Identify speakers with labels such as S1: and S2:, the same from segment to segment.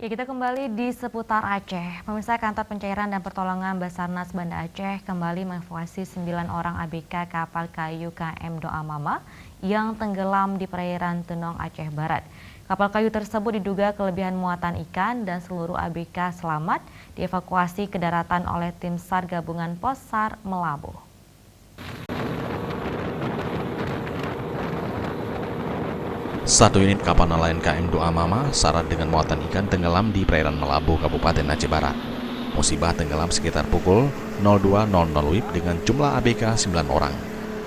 S1: Ya, kita kembali di seputar Aceh. Pemirsa, Kantor Pencairan dan Pertolongan Basarnas Banda Aceh kembali mengevakuasi 9 orang ABK kapal kayu KM Doa Mama yang tenggelam di perairan Tenong, Aceh Barat. Kapal kayu tersebut diduga kelebihan muatan ikan dan seluruh ABK selamat dievakuasi ke daratan oleh tim SAR Gabungan Pos SAR Melabuh.
S2: Satu unit kapal nelayan KM Doa Mama syarat dengan muatan ikan tenggelam di perairan Melabuh, Kabupaten Aceh Barat. Musibah tenggelam sekitar pukul 02.00 WIB dengan jumlah ABK 9 orang.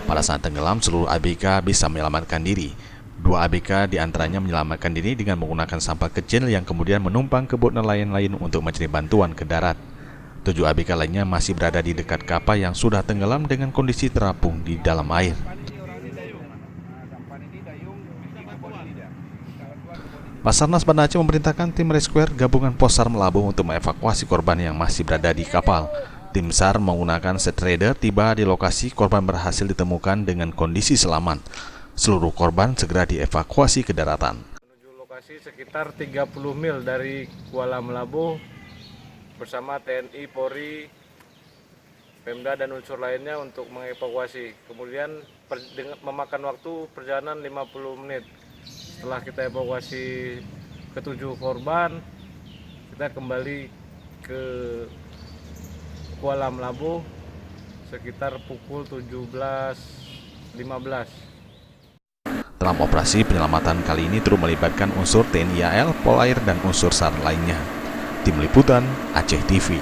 S2: Pada saat tenggelam, seluruh ABK bisa menyelamatkan diri. 2 ABK diantaranya menyelamatkan diri dengan menggunakan sampah kecil yang kemudian menumpang ke bot nelayan lain untuk mencari bantuan ke darat. 7 ABK lainnya masih berada di dekat kapal yang sudah tenggelam dengan kondisi terapung di dalam air. Basarnas Banda Aceh memerintahkan tim rescue gabungan Pos SAR Melabuh untuk mengevakuasi korban yang masih berada di kapal. Tim SAR menggunakan Setrider tiba di lokasi, korban berhasil ditemukan dengan kondisi selamat. Seluruh korban segera dievakuasi ke daratan.
S3: Menuju lokasi sekitar 30 mil dari Kuala Melabuh bersama TNI, Polri, Pemda dan unsur lainnya untuk mengevakuasi. Kemudian memakan waktu perjalanan 50 menit. Setelah kita evakuasi ke-7 korban, kita kembali ke Kuala Melabuh sekitar pukul 17.15.
S2: Dalam operasi penyelamatan kali ini turut melibatkan unsur TNI AL, Polair, dan unsur SAR lainnya. Tim Liputan Aceh TV.